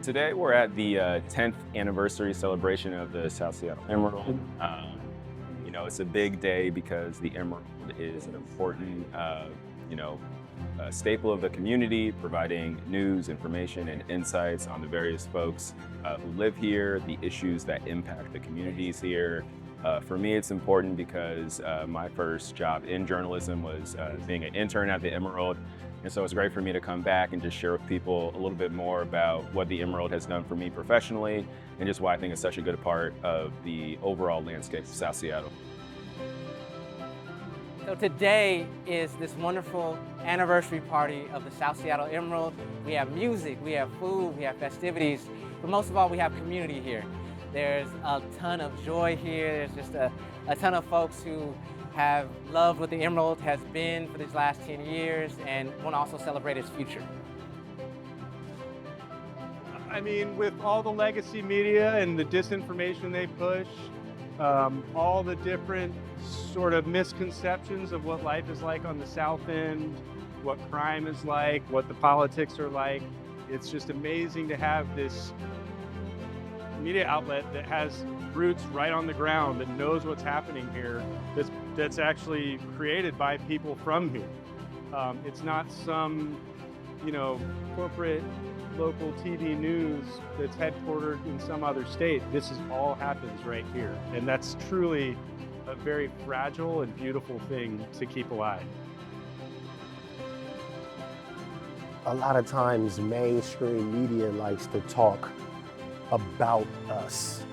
Today we're at the 10th anniversary celebration of the South Seattle Emerald. It's a big day because the Emerald is an important, staple of the community, providing news, information, and insights on the various folks who live here, the issues that impact the communities here. For me, it's important because my first job in journalism was being an intern at the Emerald. And so it's great for me to come back and just share with people a little bit more about what the Emerald has done for me professionally and just why I think it's such a good part of the overall landscape of South Seattle. So today is this wonderful anniversary party of the South Seattle Emerald. We have music, we have food, we have festivities, but most of all, we have community here. There's a ton of joy here. There's just a ton of folks who have loved what the Emerald has been for these last 10 years and want to also celebrate its future. I mean, with all the legacy media and the disinformation they push, all the different sort of misconceptions of what life is like on the South End, what crime is like, what the politics are like, it's just amazing to have this media outlet that has roots right on the ground, that knows what's happening here, that's actually created by people from here. It's not some, corporate local TV news that's headquartered in some other state. This is all happens right here. And that's truly a very fragile and beautiful thing to keep alive. A lot of times mainstream media likes to talk about us.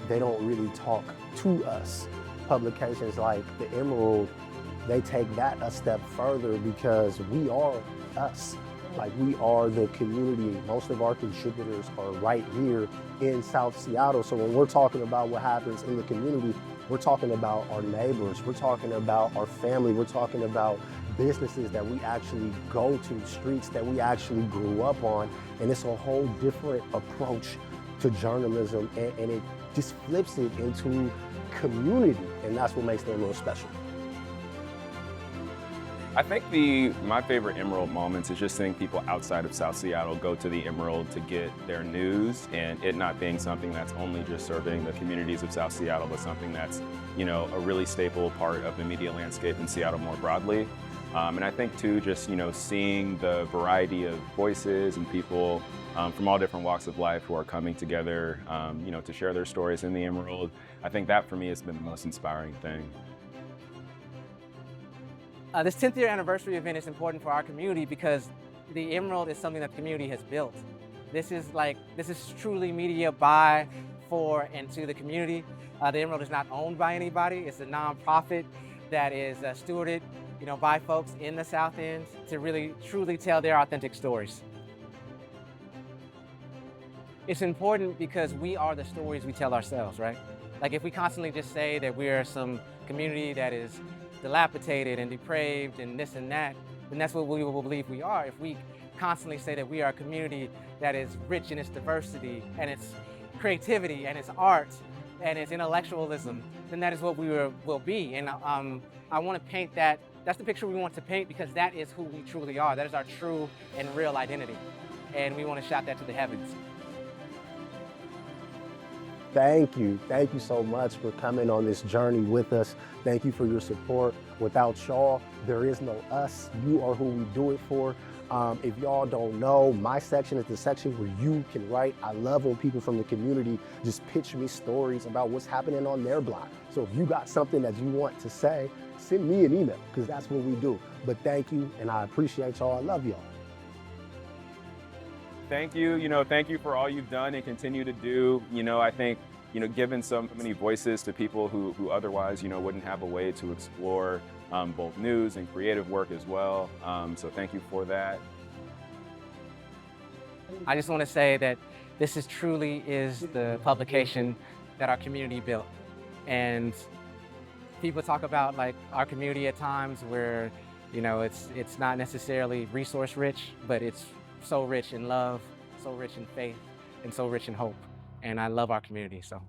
They don't really talk to us. Publications like the Emerald, they take that a step further because we are us. Like, we are the community. Most of our contributors are right here in South Seattle. So when we're talking about what happens in the community, we're talking about our neighbors, we're talking about our family, we're talking about businesses that we actually go to, streets that we actually grew up on. And it's a whole different approach to journalism, and it just flips it into community, and that's what makes the Emerald special. I think my favorite Emerald moments is just seeing people outside of South Seattle go to the Emerald to get their news, and it not being something that's only just serving the communities of South Seattle, but something that's, a really staple part of the media landscape in Seattle more broadly. And I think too, just, seeing the variety of voices and people from all different walks of life who are coming together, to share their stories in the Emerald. I think that for me has been the most inspiring thing. This 10th year anniversary event is important for our community because the Emerald is something that the community has built. This is truly media by, for, and to the community. The Emerald is not owned by anybody. It's a nonprofit that is stewarded, by folks in the South End to really, truly tell their authentic stories. It's important because we are the stories we tell ourselves, right? Like, if we constantly just say that we're some community that is dilapidated and depraved and this and that, then that's what we will believe we are. If we constantly say that we are a community that is rich in its diversity and its creativity and its art and its intellectualism, then that is what we will be. And I want to paint that. That's the picture we want to paint because that is who we truly are. That is our true and real identity. And we want to shout that to the heavens. Thank you so much for coming on this journey with us. Thank you for your support. Without y'all, there is no us. You are who we do it for. If y'all don't know, my section is the section where you can write. I love when people from the community just pitch me stories about what's happening on their block. So if you got something that you want to say, send me an email, because that's what we do. But thank you, and I appreciate y'all. I love y'all. Thank you. Thank you for all you've done and continue to do. I think, giving so many voices to people who otherwise, wouldn't have a way to explore both news and creative work as well. So thank you for that. I just want to say that this truly is the publication that our community built. And people talk about our community at times where, it's not necessarily resource rich, but it's so rich in love, so rich in faith, and so rich in hope. And I love our community, so